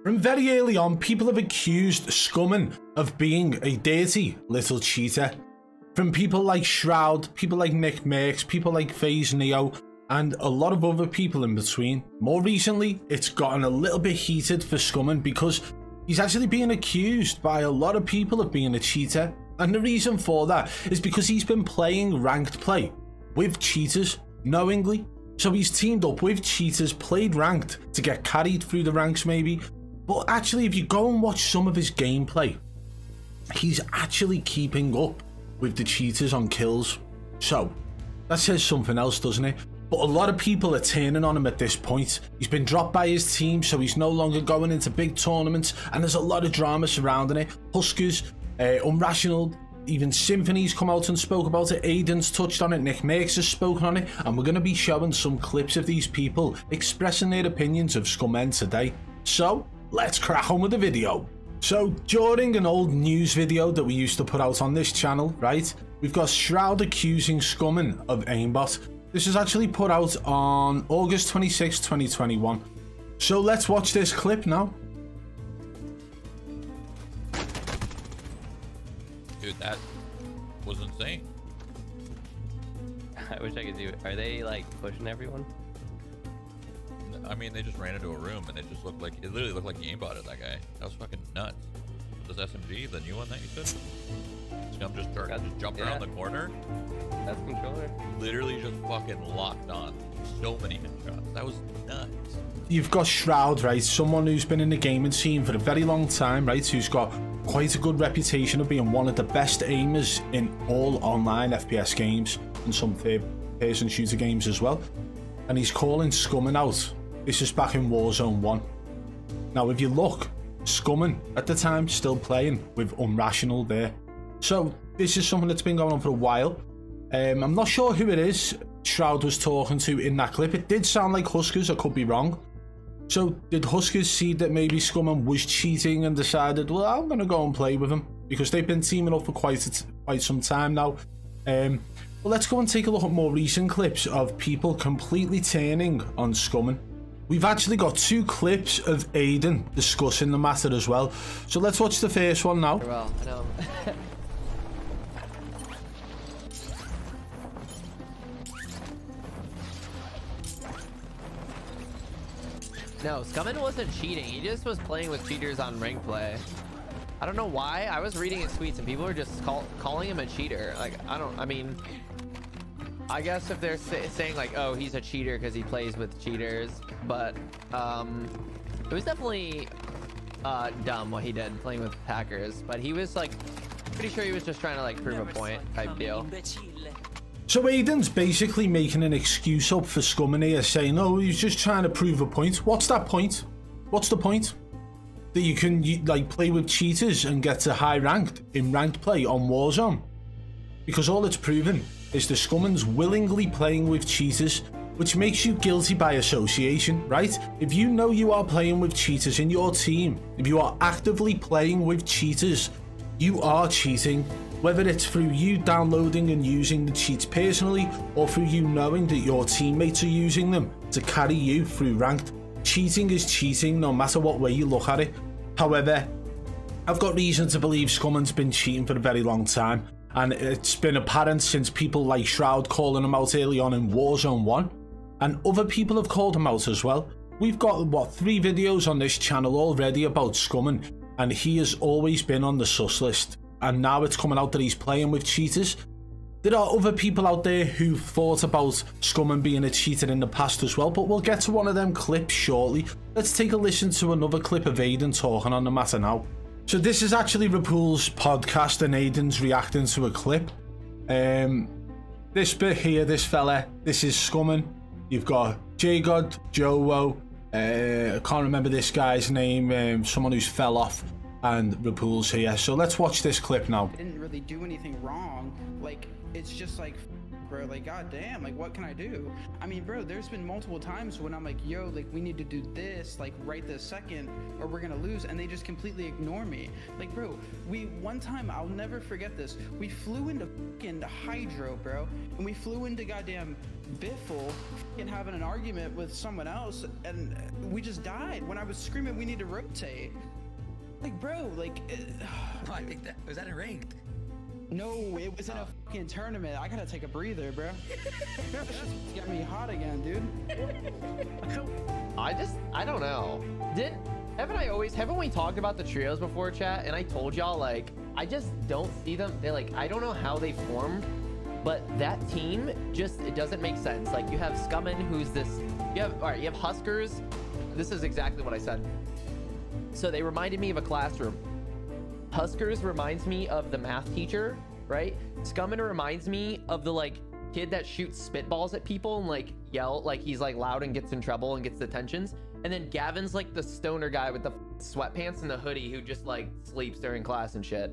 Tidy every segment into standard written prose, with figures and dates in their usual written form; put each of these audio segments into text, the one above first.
From very early on, people have accused Scummn of being a dirty little cheater. From people like Shroud, people like Nick Mercs, people like FaZe Neo, and a lot of other people in between. More recently, it's gotten a little bit heated for Scummn because he's actually being accused by a lot of people of being a cheater. And the reason for that is because he's been playing ranked play with cheaters knowingly. So he's teamed up with cheaters, played ranked to get carried through the ranks maybe. But actually, if you go and watch some of his gameplay, he's actually keeping up with the cheaters on kills. So that says something else, doesn't it? But a lot of people are turning on him at this point. He's been dropped by his team, so he's no longer going into big tournaments, and there's a lot of drama surrounding it. Huskers, Unrational, even Symphony's come out and spoke about it. Aiden's touched on it, Nick Mercs has spoken on it, and we're going to be showing some clips of these people expressing their opinions of Scummn today. So let's crack on with the video. So during an old news video that we used to put out on this channel, right, we've got Shroud accusing Scummn of aimbot. This is actually put out on August 26, 2021. So let's watch this clip now. Dude, that was insane. I wish I could do it. Are they like pushing everyone? I mean, they just ran into a room and it just looked like, it literally looked like he aimbotted that guy. That was fucking nuts. This SMG, the new one that you said? Scum just jumped around the corner. That's controller. Literally just fucking locked on. So many headshots. That was nuts. You've got Shroud, right? Someone who's been in the gaming scene for a very long time, right? Who's got quite a good reputation of being one of the best aimers in all online FPS games and some third-person shooter games as well. And he's calling Scummn out. This is back in Warzone 1. Now, if you look, Scummn at the time still playing with Unrational there. So this is something that's been going on for a while. I'm not sure who it is Shroud was talking to in that clip. It did sound like Huskers, I could be wrong. So did Huskers see that maybe Scummn was cheating and decided, well, I'm going to go and play with him? Because they've been teaming up for quite some time now. Well, let's go and take a look at more recent clips of people completely turning on Scummn. We've actually got two clips of Aiden discussing the matter as well. So let's watch the first one now. Well, I know. No, Scummn wasn't cheating. He just was playing with cheaters on rank play. I don't know why. I was reading his tweets and people were just calling him a cheater. Like, I mean, I guess if they're saying like, oh, he's a cheater because he plays with cheaters, but it was definitely dumb what he did playing with Packers. But he was like, pretty sure he was just trying to like prove a point type deal. So Aiden's basically making an excuse up for Scummn here, saying, oh, he's just trying to prove a point. What's that point? What's the point? That you can like play with cheaters and get to high ranked in ranked play on Warzone? Because all it's proven is the Scummn's willingly playing with cheaters, which makes you guilty by association, right? If you know you are playing with cheaters in your team, if you are actively playing with cheaters, you are cheating. Whether it's through you downloading and using the cheats personally, or through you knowing that your teammates are using them to carry you through ranked, cheating is cheating no matter what way you look at it. However, I've got reason to believe Scummn's been cheating for a very long time, and it's been apparent since people like Shroud calling him out early on in Warzone 1, and other people have called him out as well. We've got, what, 3 videos on this channel already about Scummn, and he has always been on the sus list. And now it's coming out that he's playing with cheaters. There are other people out there who thought about Scummn being a cheater in the past as well, but we'll get to one of them clips shortly. Let's take a listen to another clip of Aiden talking on the matter now. So this is actually Rapool's podcast and Aiden's reacting to a clip. This bit here, this fella, this is Scummn. You've got J-God, Joe, I can't remember this guy's name, someone who's fell off. And Rapool's here, so let's watch this clip now. I didn't really do anything wrong. Like, it's just like bro. Like, goddamn, like, what can I do? I mean, bro, there's been multiple times when I'm like, yo, like, we need to do this, like, right this second, or we're gonna lose, and they just completely ignore me. Like, bro, one time, I'll never forget this. We flew into fucking Hydro, bro, and we flew into goddamn Biffle, fucking having an argument with someone else, and we just died when I was screaming, we need to rotate. Like, bro, like... Oh, I think that... Was that a ranked? No, it was in a fucking tournament. I gotta take a breather, bro. This just got me hot again, dude. I don't know. Haven't we talked about the trios before, chat? And I told y'all, like, I just don't see them. They're like, I don't know how they formed, but that team just, it doesn't make sense. Like, you have Scummin, who's this, you have Huskers. This is exactly what I said. So they reminded me of a classroom. Huskers reminds me of the math teacher, right? Scummin reminds me of the like kid that shoots spitballs at people and like yell, like he's like loud and gets in trouble and gets detentions. And then Gavin's like the stoner guy with the sweatpants and the hoodie who just like sleeps during class and shit.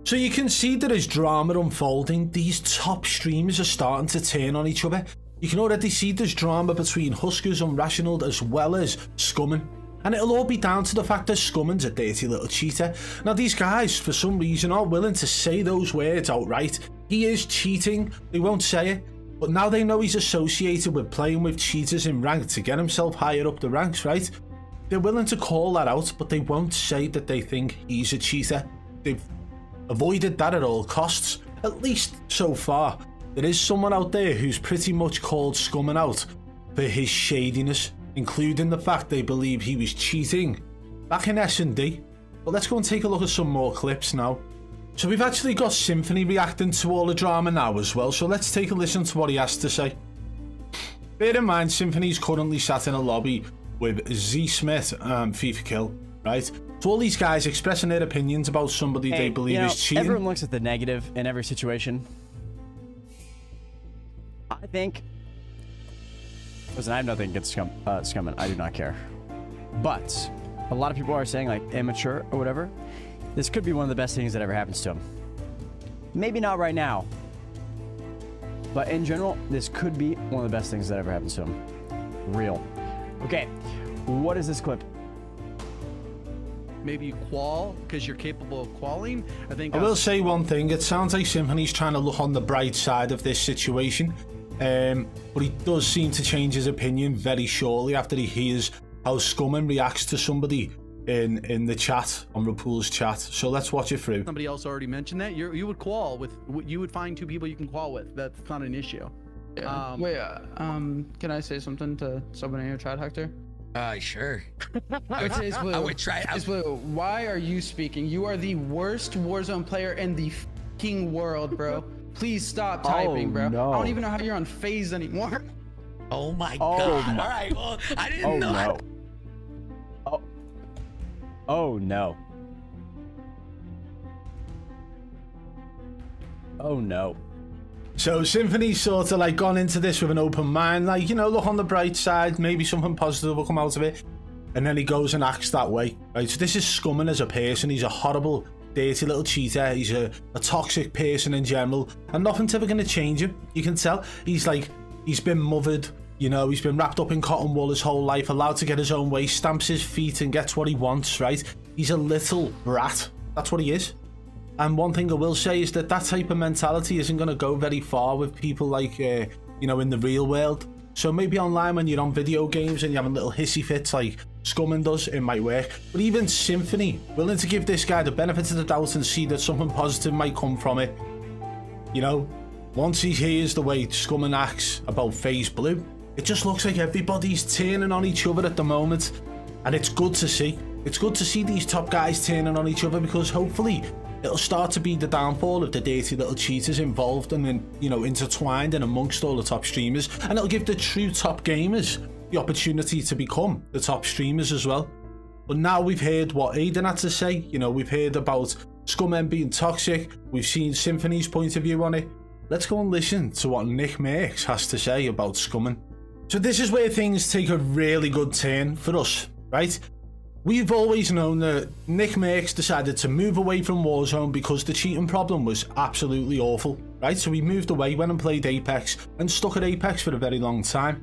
So you can see that as drama unfolding, these top streamers are starting to turn on each other. You can already see there's drama between Huskers and Rational as well as Scummin. And it'll all be down to the fact that Scummin's a dirty little cheater. Now these guys, for some reason, aren't willing to say those words outright. He is cheating, they won't say it. But now they know he's associated with playing with cheaters in rank to get himself higher up the ranks, right? They're willing to call that out, but they won't say that they think he's a cheater. They've avoided that at all costs, at least so far. There is someone out there who's pretty much called Scummin out for his shadiness, including the fact they believe he was cheating back in S&D. But let's go and take a look at some more clips now. So we've actually got Symfuhny reacting to all the drama now as well, so let's take a listen to what he has to say. Bear in mind, Symfuhny's currently sat in a lobby with Z Smith and FIFA Kill, right? So all these guys expressing their opinions about somebody they believe is cheating. Everyone looks at the negative in every situation. I think... Listen, I have nothing against Scummin. I do not care. But a lot of people are saying, like, immature or whatever. This could be one of the best things that ever happens to him. Maybe not right now. But in general, this could be one of the best things that ever happens to him. Real. Okay, what is this clip? Maybe you qual because you're capable of qualling. I will say one thing. It sounds like Symfuhny's trying to look on the bright side of this situation. But he does seem to change his opinion very shortly after he hears how Scummin reacts to somebody in the chat, on Rapool's chat. So let's watch it through. Somebody else already mentioned that. You would qual with, you would find two people you can qual with. That's not an issue. Yeah. Can I say something to someone in your chat, Hector? Sure. I would try. Why are you speaking? You are the worst Warzone player in the fucking world, bro. Please stop typing, bro. No. I don't even know how you're on FaZe anymore. Oh my god. No. All right, well, I didn't know. No. Oh no. Oh no. So Symfuhny's sort of like gone into this with an open mind, like, you know, look on the bright side, maybe something positive will come out of it. And then he goes and acts that way, right? So this is Scummin as a person. He's a horrible, dirty little cheater. He's a toxic person in general, and nothing's ever going to change him. You can tell he's been mothered, you know, he's been wrapped up in cotton wool his whole life, allowed to get his own way, stamps his feet and gets what he wants, right? He's a little brat. That's what he is. And one thing I will say is that type of mentality isn't going to go very far with people like, you know, in the real world. So maybe online when you're on video games and you're having little hissy fits like Scummin does, it might work. But even Symfuhny, willing to give this guy the benefit of the doubt and see that something positive might come from it. You know, once he hears the way Scummin acts about FaZe Blue, it just looks like everybody's turning on each other at the moment. And it's good to see. It's good to see these top guys turning on each other, because hopefully it'll start to be the downfall of the dirty little cheaters involved and then, you know, intertwined and amongst all the top streamers. And it'll give the true top gamers the opportunity to become the top streamers as well. But now we've heard what Aiden had to say. You know, we've heard about Scummin being toxic. We've seen Symfuhny's point of view on it. Let's go and listen to what Nick Mercs has to say about Scummin. So this is where things take a really good turn for us, right? We've always known that Nick Mercs decided to move away from Warzone because the cheating problem was absolutely awful. right? So he moved away, went and played Apex, and stuck at Apex for a very long time.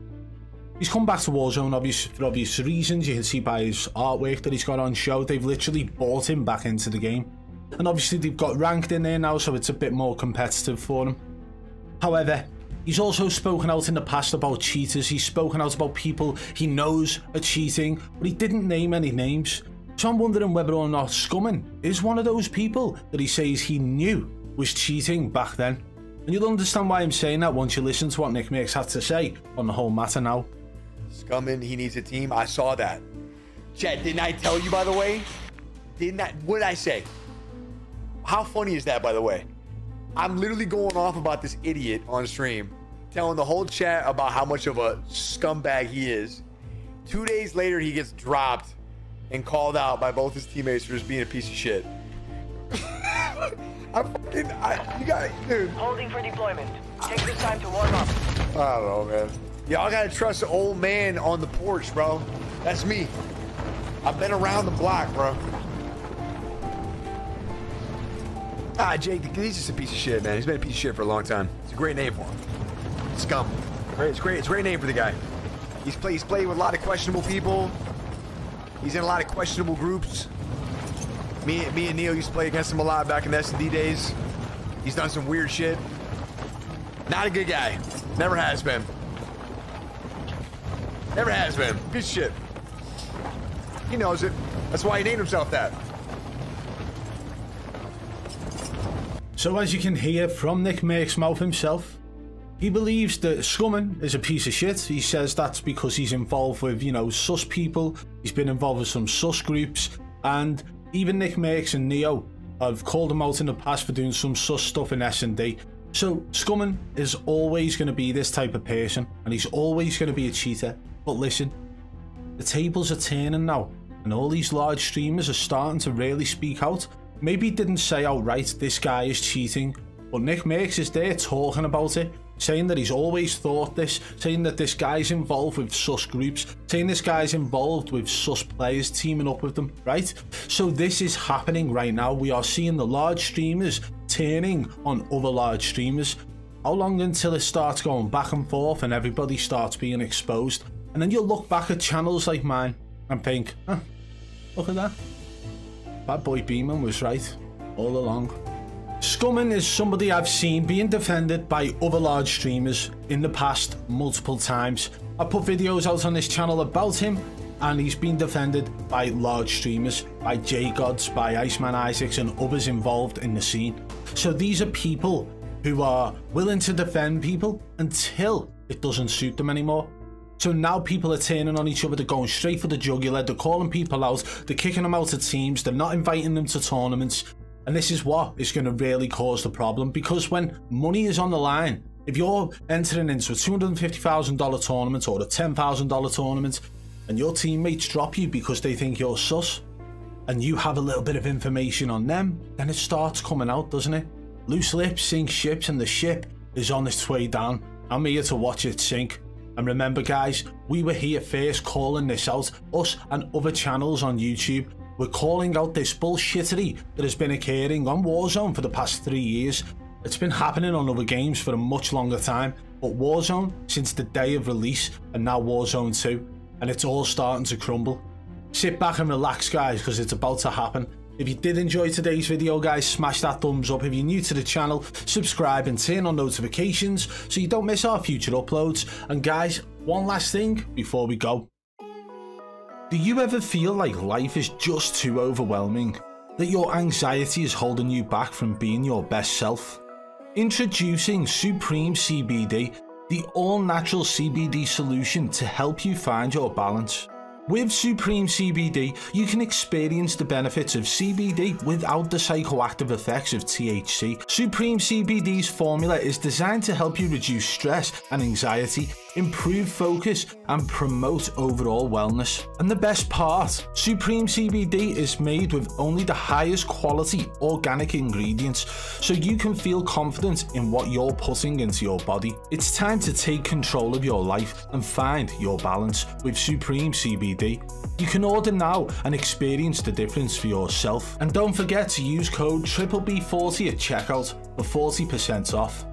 He's come back to Warzone for obvious reasons. You can see by his artwork that he's got on show. They've literally brought him back into the game. And obviously they've got ranked in there now, so it's a bit more competitive for him. However, he's also spoken out in the past about cheaters. He's spoken out about people he knows are cheating, but he didn't name any names. So I'm wondering whether or not Scumming is one of those people that he says he knew was cheating back then. And you'll understand why I'm saying that once you listen to what Nick Mercs had to say on the whole matter now. Scumming, he needs a team. I saw that. Chad, didn't I tell you, by the way? What did I say? How funny is that, by the way? I'm literally going off about this idiot on stream, telling the whole chat about how much of a scumbag he is. 2 days later, he gets dropped and called out by both his teammates for just being a piece of shit. You got it, dude. Holding for deployment. Take this time to warm up. I don't know, man. Y'all gotta trust the old man on the porch, bro. That's me. I've been around the block, bro. Jake, he's just a piece of shit, man. He's been a piece of shit for a long time. It's a great name for him. Scum. It's great. It's a great name for the guy. He's played with a lot of questionable people. He's in a lot of questionable groups. Me and Neil used to play against him a lot back in the S&D days. He's done some weird shit. Not a good guy. Never has been. Never has been. Good shit. He knows it. That's why he named himself that. So as you can hear from Nick Mercs' mouth himself, he believes that Scumming is a piece of shit. He says that's because he's involved with, you know, sus people. He's been involved with some sus groups. And even Nick Mercs and Neo have called him out in the past for doing some sus stuff in S&D. So Scumming is always going to be this type of person. And he's always going to be a cheater. But listen, the tables are turning now. And all these large streamers are starting to really speak out. Maybe he didn't say outright, this guy is cheating. But Nick Mercs is there talking about it. Saying that he's always thought this, saying that this guy's involved with sus groups, saying this guy's involved with sus players teaming up with them, right? So this is happening right now. We are seeing the large streamers turning on other large streamers. How long until it starts going back and forth and everybody starts being exposed? And then you'll look back at channels like mine and think, huh, look at that. Bad boy Beeman was right all along. Scumming is somebody I've seen being defended by other large streamers in the past multiple times. I put videos out on this channel about him and he's been defended by large streamers, by J-Gods, by Iceman Isaacs and others involved in the scene. So these are people who are willing to defend people until it doesn't suit them anymore. So now people are turning on each other, they're going straight for the jugular, they're calling people out, they're kicking them out of teams, they're not inviting them to tournaments. And this is what is going to really cause the problem, because when money is on the line, if you're entering into a $250,000 tournament or a $10,000 tournament and your teammates drop you because they think you're sus and you have a little bit of information on them, then it starts coming out, doesn't it? Loose lips sink ships and the ship is on its way down. I'm here to watch it sink. And remember guys, we were here first calling this out, us and other channels on YouTube. We're calling out this bullshittery that has been occurring on Warzone for the past 3 years. It's been happening on other games for a much longer time, but Warzone since the day of release, and now Warzone 2, and it's all starting to crumble. Sit back and relax guys, because it's about to happen. If you did enjoy today's video guys, smash that thumbs up. If you're new to the channel, subscribe and turn on notifications so you don't miss our future uploads. And guys, one last thing before we go. Do you ever feel like life is just too overwhelming? That your anxiety is holding you back from being your best self? Introducing Supreme CBD, the all-natural CBD solution to help you find your balance. With Supreme CBD, you can experience the benefits of CBD without the psychoactive effects of THC. Supreme CBD's formula is designed to help you reduce stress and anxiety, improve focus, and promote overall wellness. And the best part, Supreme CBD is made with only the highest quality organic ingredients, so you can feel confident in what you're putting into your body. It's time to take control of your life and find your balance with Supreme CBD. You can order now and experience the difference for yourself. And don't forget to use code BBB40 at checkout for 40% off.